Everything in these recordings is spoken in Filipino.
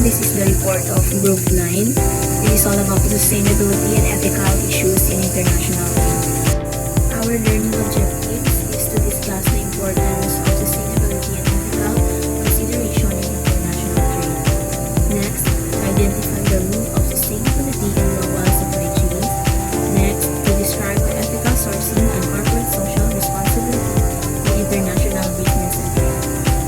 this is the report of Group 9. This is all about sustainability and ethical issues in international trade. Our learning objectives is to discuss the importance of sustainability and ethical consideration in international trade. Next, identify the role of sustainability in global supply chains. Next, to describe the ethical sourcing and corporate social responsibility in international business and trade.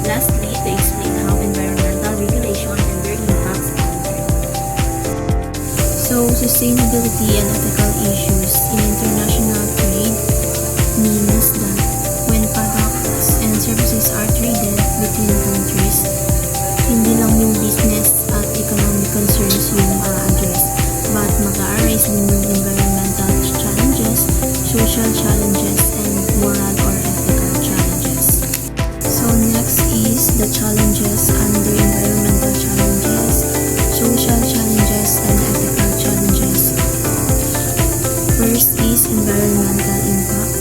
Lastly, to explain how environmental regulation and their impacts on trade. So, sustainability and ethical issues in international trade means that when products and services are traded between countries, hindi lang yung business at economic concerns yung ma-address, but mag-a-arise din yung environmental challenges, social challenges, and moral or ethical challenges. So next is the challenges under environmental challenges, social challenges, and ethical challenges. First is environmental impact.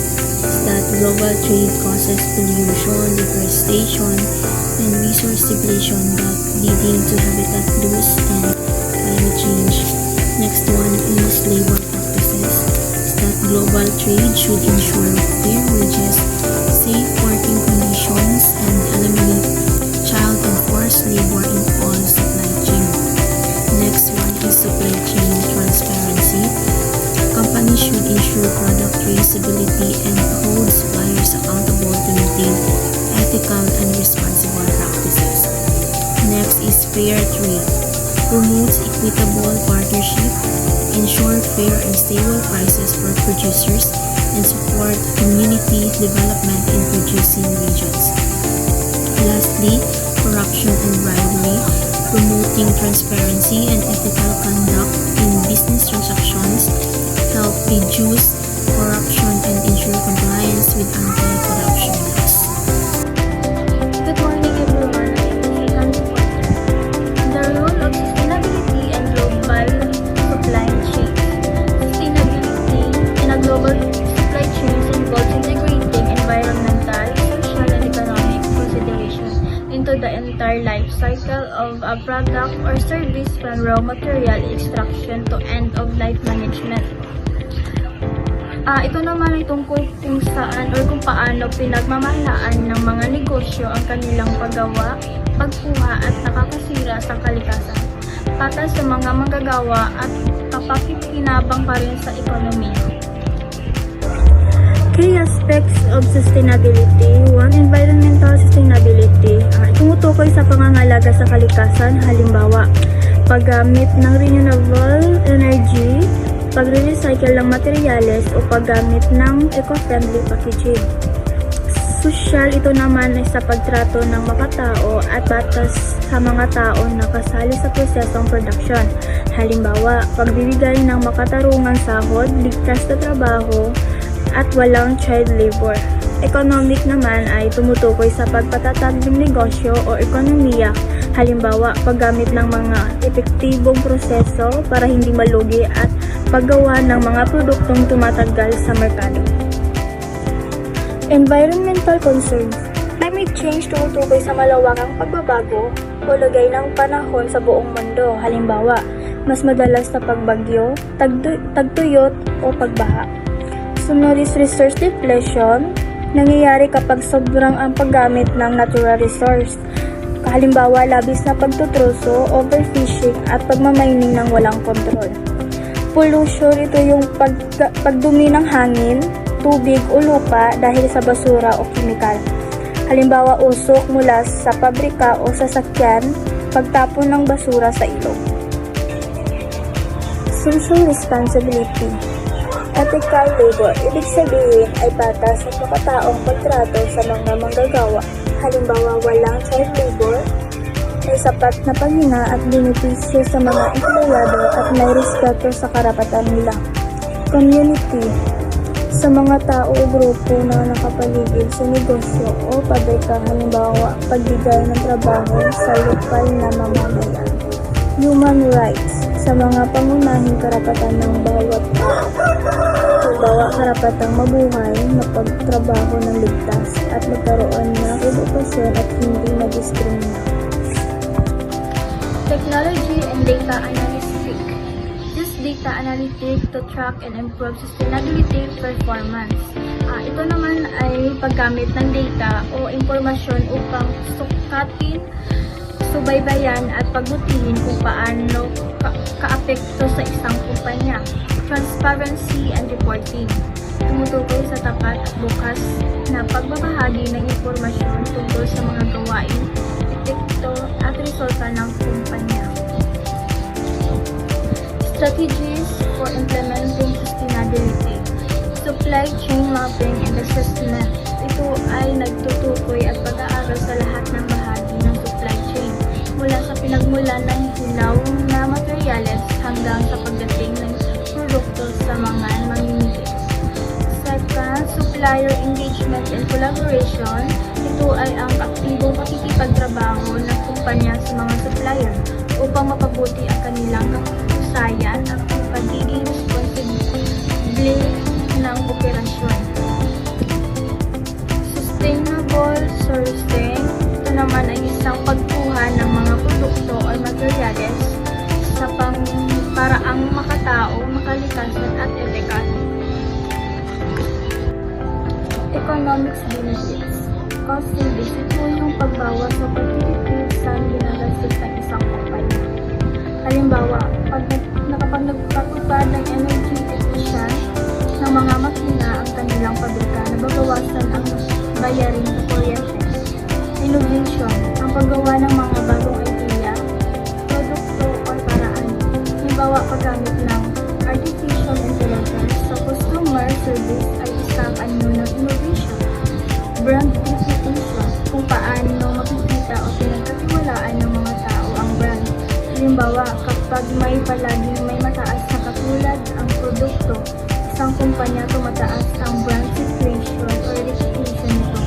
That global trade causes pollution, deforestation, and resource depletion that leading to habitat loss and climate change. Next one is labor practices. That global trade should ensure fair wages, safe working conditions, and eliminate child and forced labor in all supply chain. Next one is supply chain transparency. Companies should ensure product traceability and hold suppliers accountable to maintain ethical and responsible practices. Next is fair trade. Promotes equitable partnership, ensure fair and stable prices for producers, and support community development in producing regions. Lastly, corruption and bribery. Promoting transparency and ethical conduct in business transactions, help reduce corruption and ensure compliance with anti-corruption laws. Good morning everyone, I am the role of sustainability and global supply chain. Sustainability in a global supply chain involves integrating environmental, social, and economic considerations into the entire life cycle of a product or service from raw material extraction to end-of-life management. Ito naman ay tungkol kung saan or kung paano pinagmamahalaan ng mga negosyo ang kanilang paggawa, pagkuha at nakakasira sa kalikasan, para sa mga manggagawa at kapakikinabang pa rin sa ekonomiya. Key aspects of sustainability. 1. Environmental sustainability. Tumutukoy sa pangangalaga sa kalikasan, halimbawa, paggamit ng renewable energy, pagre-recycle ng materyales o paggamit ng eco-friendly packaging. Social, ito naman ay sa pagtrato ng makatao at batas sa mga tao na kasali sa prosesong production. Halimbawa, pagbibigay ng makatarungang sahod, ligtas na trabaho, at walang child labor. Economic naman ay tumutukoy sa pagpatatag ng negosyo o ekonomiya. Halimbawa, paggamit ng mga epektibong proseso para hindi malugi at paggawa ng mga produktong tumatagal sa merkado. Environmental concerns. Climate change tumutukoy sa malawakang pagbabago o lagay ng panahon sa buong mundo. Halimbawa, mas madalas na pagbagyo, tagtuyot o pagbaha. Sunod is resource depletion. Nangyayari kapag sobrang ang paggamit ng natural resource. Halimbawa, labis na pagtutruso, overfishing at pagmamining ng walang kontrol. Pollution, ito yung pagdumi ng hangin, tubig o lupa dahil sa basura o kimikal. Halimbawa, usok mula sa pabrika o sasakyan, pagtapon ng basura sa ilog. Social responsibility. Ethical labor, ibig sabihin ay batas at makataong pagtrato sa mga manggagawa. Halimbawa, walang child labor, may sapat na paghinga at benepisyo sa mga empleyado at may respeto sa karapatan nila. Community, sa mga tao o grupo na nakapaligid sa negosyo o pabrika, halimbawa, pagbigay ng trabaho sa lokal na mamamayan. Human rights, sa mga pangunahing karapatan ng bawat tao. Halimbawa, karapatang mabuhay, mapagtrabaho ng ligtas, at magkaroon ng edukasyon at hindi na-diskrimina. Technology data analytic. Use data analytic to track and improve sustainability performance. Ito naman ay paggamit ng data o impormasyon upang sukatin, subaybayan at pagbutihin kung paano kaapekto sa isang kumpanya. Transparency and reporting. Tumutukoy sa tapat at bukas na pagbabahagi ng impormasyon tungkol sa mga gawain, epekto at resulta ng kumpanya. Strategies for implementing sustainability. Supply chain mapping and assessment. Ito ay nagtutukoy at pag-aaral sa lahat ng bahagi ng supply chain, mula sa pinagmulan ng hilaw na materyales hanggang sa pagdating ng produkto sa mga mamimili. Second, supplier engagement and collaboration. Ito ay ang aktibong pakikipagtrabaho ng kumpanya sa mga supplier upang mapabuti ang kanilang kahusayan at pagiging responsible ng operasyon. Sustainable sourcing. Ito naman ay isang pagkuha ng mga produkto o materyales sa paraang makatao, makalikasan at etikal. Economics benefits. Cost savings. Ito yung pagbawas sa pagtitipid sa ginagastos ng isang kumpanya. Halimbawa, kapag nagpatupad ng energy efficient ng mga makina ang kanilang pabrika, nababawasan ang bayarin sa kuryente. Innovation. Ang paggawa ng mga bagong idea, produkto o paraan. Halimbawa, paggamit ng artificial intelligence sa customer service ay isang anyo ng innovation. Brand reputation, kung paano makikita o pinagkatiwalaan ng mga tao ang brand. Halimbawa, kapag palaging may mataas na katulad ang produkto, isang kumpanya tumataas ang brand situation or reputation nito.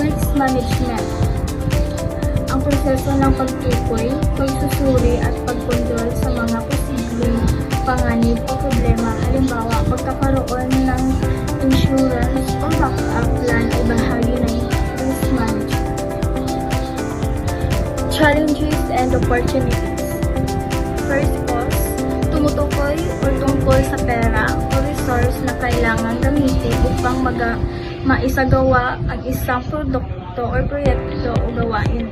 Risk management. Ang proseso ng pagtukoy, pagsusuri at pagkontrol sa mga posibleng panganib o problema. Halimbawa, pagkakaroon ng insurance o backup plan ay bahagi ng risk management. Challenges and opportunities. First, cost. Tumutukoy o tungkol sa pera o resource na kailangan gamitin upang maisagawa ang isang produkto o proyekto o gawain.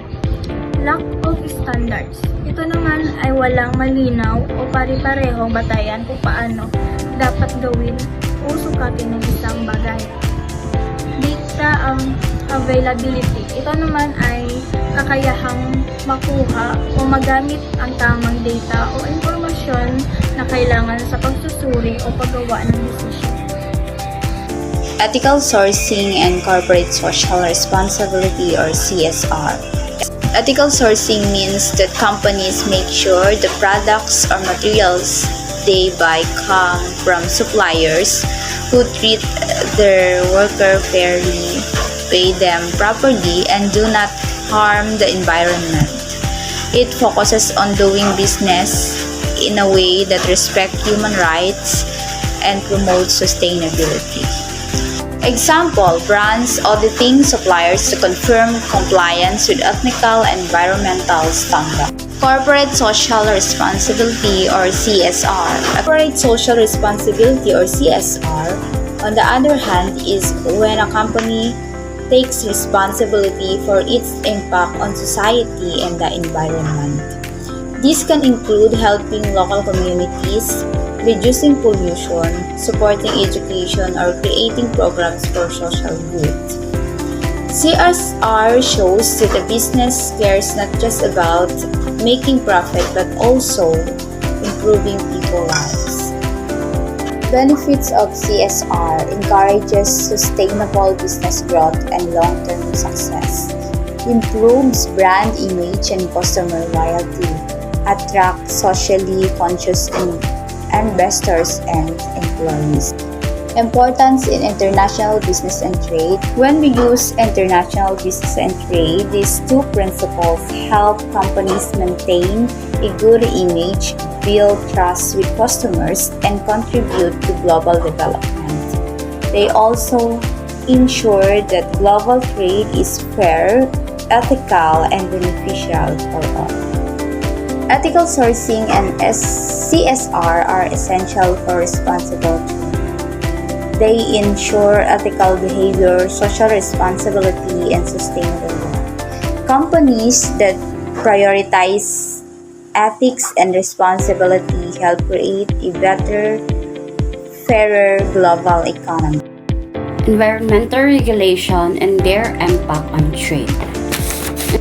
Lack of standards. Ito naman ay walang malinaw o pare-parehong batayan kung paano dapat gawin o sukatin ng isang bagay. Data availability. Ito naman ay kakayahang makuha o magamit ang tamang data o impormasyon na kailangan sa pagsusuri o paggawa ng desisyon. Ethical sourcing and corporate social responsibility or CSR. Ethical sourcing means that companies make sure the products or materials they buy come from suppliers who treat their worker fairly, pay them properly, and do not harm the environment. It focuses on doing business in a way that respects human rights and promotes sustainability. Example, brands auditing suppliers to confirm compliance with ethical and environmental standards. Corporate social responsibility or CSR. Corporate social responsibility or CSR, on the other hand, is when a company takes responsibility for its impact on society and the environment. This can include helping local communities, reducing pollution, supporting education, or creating programs for social good. CSR shows that the business cares not just about making profit but also improving people's lives. Benefits of CSR encourages sustainable business growth and long-term success, improves brand image and customer loyalty, attracts socially conscious investors and employees. Importance in international business and trade. When we use international business and trade, these two principles help companies maintain a good image, build trust with customers, and contribute to global development. They also ensure that global trade is fair, ethical, and beneficial for all. Ethical sourcing and CSR are essential for responsible trade. They ensure ethical behavior, social responsibility, and sustainable growth. Companies that prioritize ethics and responsibility help create a better, fairer global economy. Environmental regulation and their impact on trade.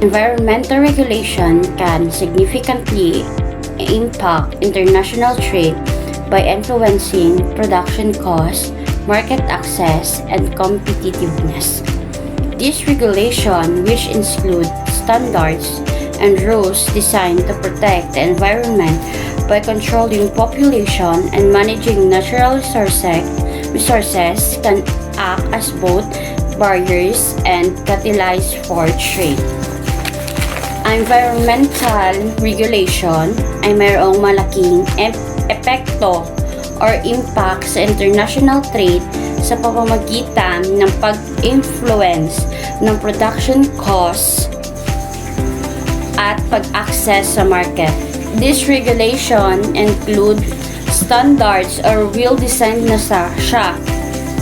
Environmental regulation can significantly impact international trade by influencing production costs, market access, and competitiveness. This regulation, which include standards and rules designed to protect the environment by controlling population and managing natural resources, can act as both barriers and catalysts for trade. Environmental regulation ay mayroong malaking epekto or impact sa international trade sa pamamagitan ng pag-influence ng production costs at pag-access sa market. This regulation include standards or will design na siya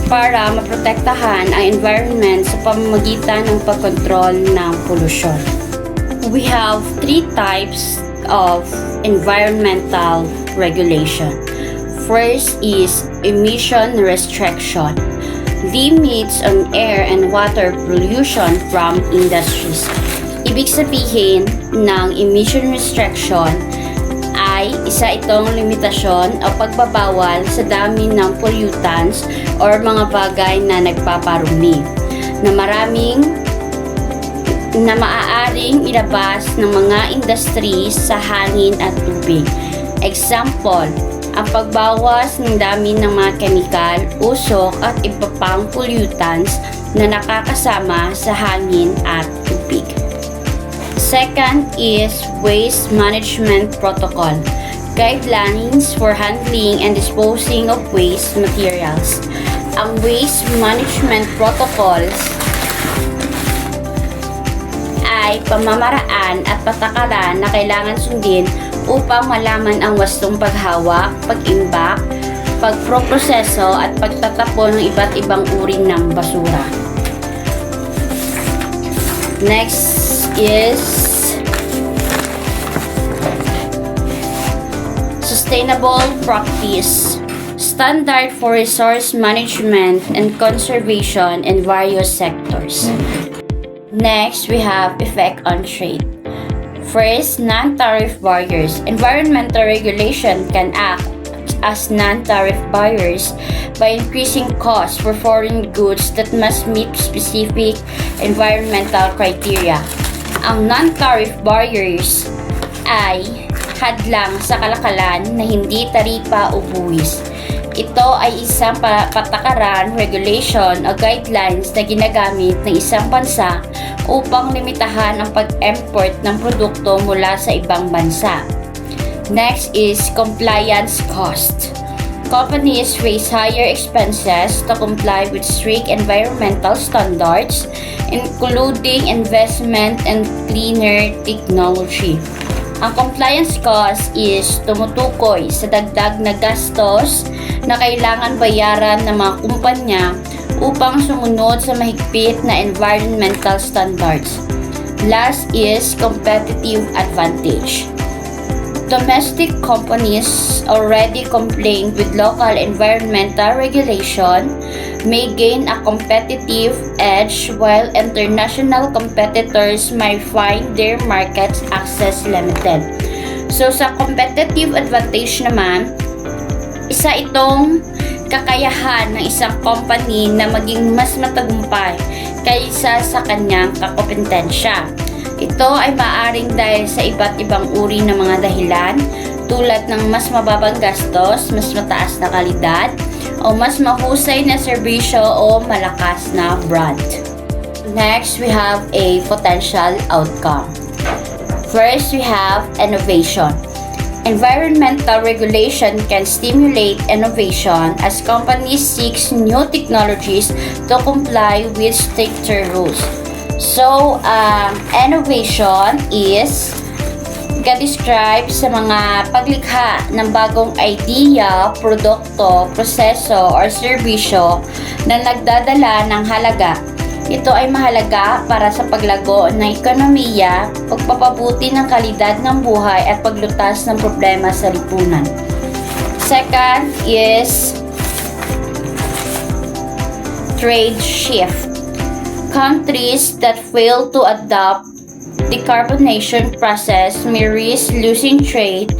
para maprotektahan ang environment sa pamamagitan ng pagkontrol ng polusyon. We have three types of environmental regulation. First is emission restriction, limits on air and water pollution from industries. Ibig sabihin ng emission restriction ay isa itong limitasyon o pagbabawal sa dami ng pollutants or mga bagay na nagpaparumi na maaaring ilabas ng mga industries sa hangin at tubig. Example, ang pagbawas ng dami ng mga kemikal, usok at iba pang pollutants na nakakasama sa hangin at tubig. Second is Waste Management Protocol, guidelines for handling and disposing of waste materials. Ang Waste Management Protocols ay pamamaraan at patakaran na kailangan sundin upang malaman ang wastong paghawak, pag-imbak, pagproproseso at pagtatapon ng iba't ibang uri ng basura. Next is Sustainable Practice, standard for resource management and conservation in various sectors. Next, we have effect on trade. First, non-tariff barriers. Environmental regulation can act as non-tariff barriers by increasing costs for foreign goods that must meet specific environmental criteria. Ang non-tariff barriers ay hadlang sa kalakalan na hindi taripa o buwis. Ito ay isang patakaran, regulation o guidelines na ginagamit ng isang bansa upang limitahan ang pag-import ng produkto mula sa ibang bansa. Next is compliance cost. Companies face higher expenses to comply with strict environmental standards, including investment in cleaner technology. Ang compliance cost is tumutukoy sa dagdag na gastos na kailangan bayaran ng mga kumpanya upang sumunod sa mahigpit na environmental standards. Last is competitive advantage. Domestic companies already complying with local environmental regulation may gain a competitive edge while international competitors might find their markets access limited. So sa competitive advantage naman, isa itong kakayahan ng isang company na maging mas matagumpay kaysa sa kanyang kakompetensya. Ito ay maaaring dahil sa iba't ibang uri ng mga dahilan tulad ng mas mababang gastos, mas mataas na kalidad, o mas mahusay na serbisyo o malakas na brand. Next, we have a potential outcome. First, we have innovation. Environmental regulation can stimulate innovation as companies seek new technologies to comply with stricter rules. So, innovation is nagka-describe sa mga paglikha ng bagong idea, produkto, proseso, or serbisyo na nagdadala ng halaga. Ito ay mahalaga para sa paglago ng ekonomiya, pagpapabuti ng kalidad ng buhay at paglutas ng problema sa lipunan. Second is trade shift. Countries that fail to adopt decarbonization process may risk losing trade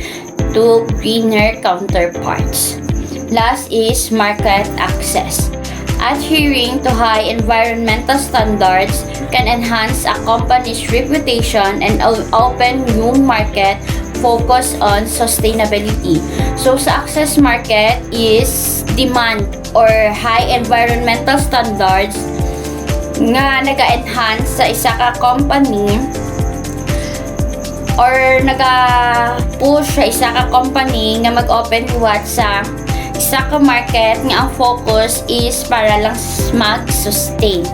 to greener counterparts. Last is market access. Adhering to high environmental standards can enhance a company's reputation and open new market focus on sustainability. So sa access market is demand or high environmental standards nga naga-enhance sa isa ka company or naga-push sa isa ka company nga mag-open huwat sa isa ka market nga ang focus is para lang mag-sustain.